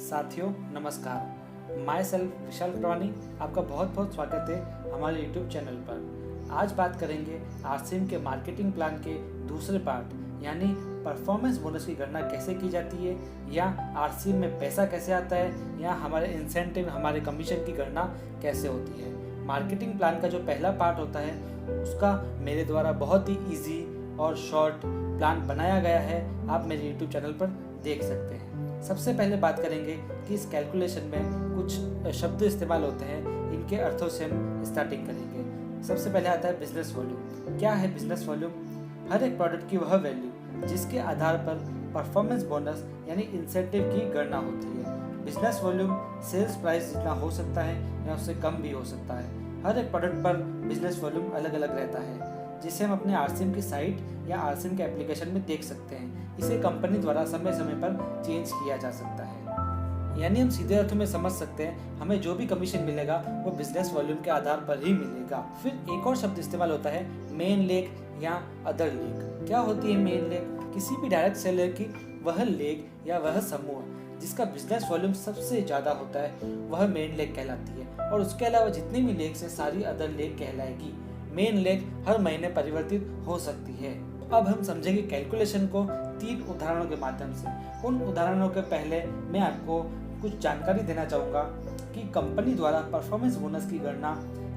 साथियों नमस्कार। My self विशाल कटवानी, आपका बहुत बहुत स्वागत है हमारे यूट्यूब चैनल पर। आज बात करेंगे आरसीएम के मार्केटिंग प्लान के दूसरे पार्ट यानी परफॉर्मेंस बोनस की गणना कैसे की जाती है, या आरसीएम में पैसा कैसे आता है, या हमारे इंसेंटिव हमारे कमीशन की गणना कैसे होती है। मार्केटिंग प्लान का जो पहला पार्ट होता है उसका मेरे द्वारा बहुत ही ईजी और शॉर्ट प्लान बनाया गया है, आप मेरे यूट्यूब चैनल पर देख सकते हैं। सबसे पहले बात करेंगे कि इस कैलकुलेशन में कुछ शब्द इस्तेमाल होते हैं, इनके अर्थों से हम स्टार्टिंग करेंगे। सबसे पहले आता है बिजनेस वॉल्यूम। क्या है बिजनेस वॉल्यूम? हर एक प्रोडक्ट की वह वैल्यू जिसके आधार पर परफॉर्मेंस बोनस यानी इंसेंटिव की गणना होती है। बिजनेस वॉल्यूम सेल्स प्राइस जितना हो सकता है या उससे कम भी हो सकता है। हर एक प्रोडक्ट पर बिजनेस वॉल्यूम अलग अलग रहता है, जिसे हम अपने आरसीएम की साइट या आरसीएम के एप्लीकेशन में देख सकते हैं। इसे कंपनी द्वारा समय समय पर चेंज किया जा सकता है। यानी हम सीधे अर्थों में समझ सकते हैं हमें जो भी कमीशन मिलेगा वो बिजनेस वॉल्यूम के आधार पर ही मिलेगा। फिर एक और शब्द इस्तेमाल होता है मेन लेग या अदर लेग। क्या होती है मेन लेग? किसी भी डायरेक्ट सेलर की वह लेग या वह समूह जिसका बिजनेस वॉल्यूम सबसे ज्यादा होता है वह मेन लेग कहलाती है, और उसके अलावा जितनी भी लेग्स है सारी अदर लेग कहलाएगी। मेन लेग हर महीने परिवर्तित हो सकती है। अब हम समझेंगे कैलकुलेशन को 3 उदाहरणों के माध्यम से। उन उदाहरणों के पहले मैं आपको कुछ जानकारी देना चाहूँगा कि कंपनी द्वारा परफॉर्मेंस बोनस की गणना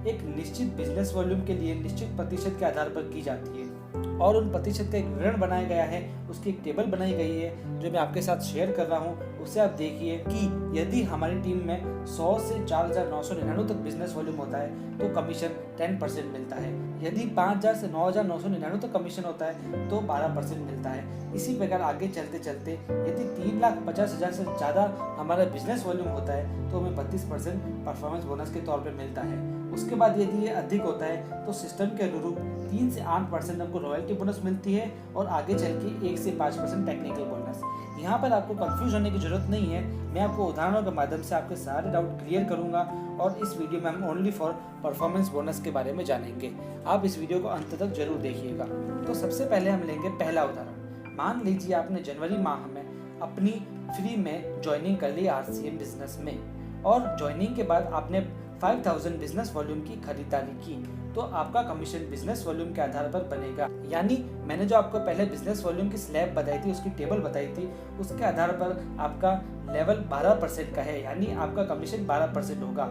एक निश्चित बिजनेस वॉल्यूम के लिए निश्चित प्रतिशत के आधार पर की जाती है, और उन प्रतिशत का एक विवरण बनाया गया है, उसकी एक टेबल बनाई गई है जो मैं आपके साथ शेयर कर रहा हूँ। उसे आप देखिए कि यदि हमारी टीम में 100 से 4,999 तक बिजनेस वॉल्यूम होता है तो कमीशन 10% मिलता है। यदि 5,000 से 9,999 तक कमीशन होता है तो 12% मिलता है। इसी प्रकार आगे चलते चलते यदि 3,50,000 से ज़्यादा हमारा बिजनेस वॉल्यूम होता है तो हमें 32% परफॉर्मेंस बोनस के तौर पर मिलता है। उसके बाद यदि ये अधिक होता है तो सिस्टम के अनुरूप 3 से 8% हमको रॉयल्टी बोनस मिलती है, और आगे चल के 1 से 5% टेक्निकल बोनस। यहाँ पर आपको कंफ्यूज होने की जरूरत नहीं है, मैं आपको उदाहरणों के माध्यम से आपके सारे डाउट क्लियर करूंगा, और इस वीडियो में हम ओनली फॉर परफॉर्मेंस बोनस के बारे में जानेंगे। आप इस वीडियो को अंत तक जरूर देखिएगा। तो सबसे पहले हम लेंगे पहला उदाहरण। मान लीजिए आपने जनवरी माह में अपनी फ्री में ज्वाइनिंग कर ली आरसीएम बिजनेस में, और ज्वाइनिंग के बाद आपने 5,000 बिजनेस वॉल्यूम की खरीदारी की, तो आपका कमीशन बिजनेस वॉल्यूम के आधार पर बनेगा। यानी मैंने जो आपको पहले बिजनेस वॉल्यूम की स्लैब बताई थी, उसकी टेबल बताई थी, उसके आधार पर आपका लेवल 12% का है, यानी आपका कमीशन 12% होगा।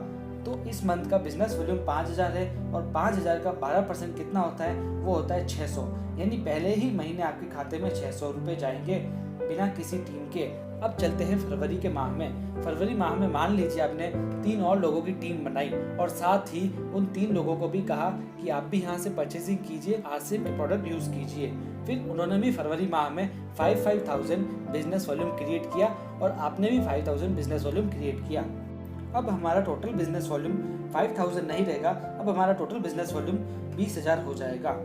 तो इस मंथ का बिजनेस वॉल्यूम 5,000 है, और 5,000 का 12% कितना होता है? वो होता है 600। यानी पहले ही महीने आपके खाते में 600 रुपये जाएंगे बिना किसी टीम के। अब चलते हैं फरवरी के माह में। फरवरी माह में मान लीजिए आपने 3 और लोगों की टीम बनाई, और साथ ही उन 3 लोगों को भी कहा कि आप भी यहाँ से परचेसिंग कीजिए, आरसीएम के प्रोडक्ट यूज कीजिए। फिर उन्होंने भी फरवरी माह में 5,000 बिजनेस वॉल्यूम क्रिएट किया, और आपने भी 5,000 बिजनेस वॉल्यूम क्रिएट किया। अब हमारा टोटल बिजनेस वॉल्यूम 5,000 नहीं रहेगा, अब हमारा टोटल बिजनेस वॉल्यूम 20,000 हो जाएगा।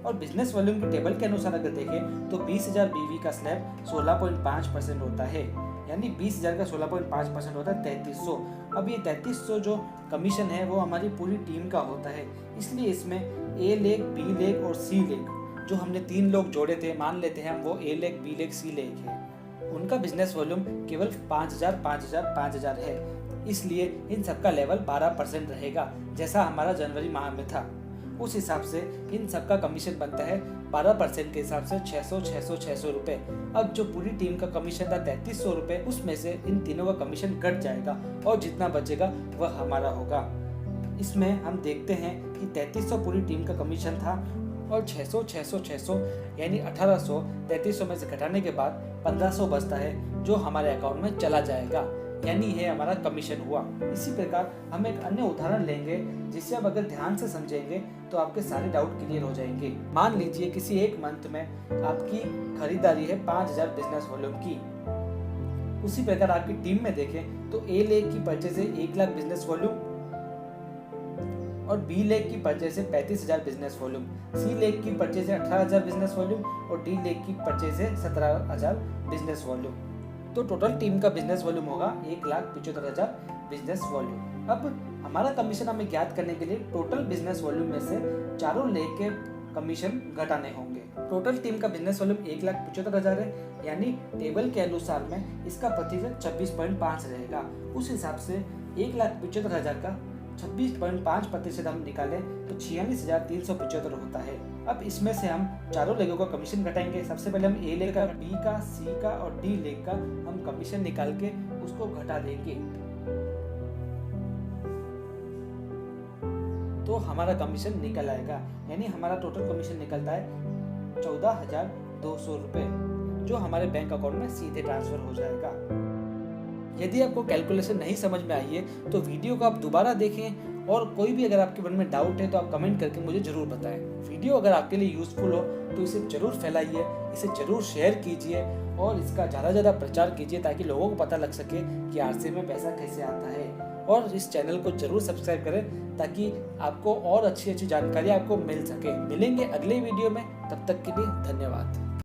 और बिजनेस वॉल्यूम की टेबल के अनुसार अगर देखें तो 20,000 बीवी का स्लैब 16.5% होता है, यानी 20,000 का 16.5% होता है 3300। अब ये 3300 जो कमीशन है वो हमारी पूरी टीम का होता है, इसलिए इसमें ए लेग, बी लेग और सी लेग, जो हमने 3 लोग जोड़े थे, मान लेते हैं हम वो ए लेग, बी लेग, सी लेग है, उनका बिजनेस वॉल्यूम केवल 5,000, 5,000, 5,000 है। इसलिए इन सबका लेवल 12% रहेगा, जैसा हमारा जनवरी माह में था। उस हिसाब से इन सबका कमीशन बनता है 12% के हिसाब से 600, 600, 600 रुपये। अब जो पूरी टीम का कमीशन था 3,300 रुपये, उसमें से इन तीनों का कमीशन कट जाएगा, और जितना बचेगा वह हमारा होगा। इसमें हम देखते हैं कि 3,300 पूरी टीम का कमीशन था, और 600, 600, 600 यानी 1,800 3,300 में से घटाने के बाद 1,500 बचता है, जो हमारे अकाउंट में चला जाएगा, यानी ये हमारा कमीशन हुआ। इसी प्रकार हम एक अन्य उदाहरण लेंगे, जिसे आप अगर ध्यान से समझेंगे तो आपके सारे डाउट क्लियर हो जाएंगे। मान लीजिए किसी एक मंथ में आपकी खरीदारी है 5,000 बिजनेस वॉल्यूम की। उसी प्रकार आपकी टीम में देखें तो ए लेग की परचेज है 1 लाख बिजनेस वॉल्यूम, और बी लेग की परचेज है 35,000 बिजनेस वॉल्यूम, सी लेग की परचेज है 18,000 बिजनेस वॉल्यूम, और डी लेग की परचेज है 17,000 बिजनेस वॉल्यूम। तो टोटल टीम का बिजनेस वॉल्यूम होगा 1,75,000 बिजनेस वॉल्यूम। अब हमारा कमीशन हमें ज्ञात करने के लिए टोटल बिजनेस वॉल्यूम में से चारों लेग के कमीशन घटाने होंगे। टोटल टीम का बिजनेस वॉल्यूम 1,75,000 है, यानी टेबल के अनुसार में इसका प्रतिशत 26.5 रहेगा। उस हिसाब से 1,75,000 का 26.5% हम निकालें तो 46,375 होता है। अब इसमें से हम चारों लेगों का कमीशन घटाएंगे। सबसे पहले हम ए लेग का, बी का, सी का और डी लेग का हम कमीशन निकाल के उसको घटा देंगे, तो हमारा कमीशन निकल आएगा। यानी हमारा टोटल कमीशन निकलता है 14,200 रुपये, जो हमारे बैंक अकाउंट में सीधे ट्रांसफर हो जाएगा। यदि आपको कैलकुलेशन नहीं समझ में आई है तो वीडियो को आप दोबारा देखें, और कोई भी अगर आपके मन में डाउट है तो आप कमेंट करके मुझे ज़रूर बताएं। वीडियो अगर आपके लिए यूज़फुल हो तो इसे ज़रूर फैलाइए, इसे ज़रूर शेयर कीजिए और इसका ज़्यादा से ज़्यादा प्रचार कीजिए, ताकि लोगों को पता लग सके कि आरसी में पैसा कैसे आता है। और इस चैनल को ज़रूर सब्सक्राइब करें ताकि आपको और अच्छी अच्छी जानकारी आपको मिल सके। मिलेंगे अगले वीडियो में, तब तक के लिए धन्यवाद।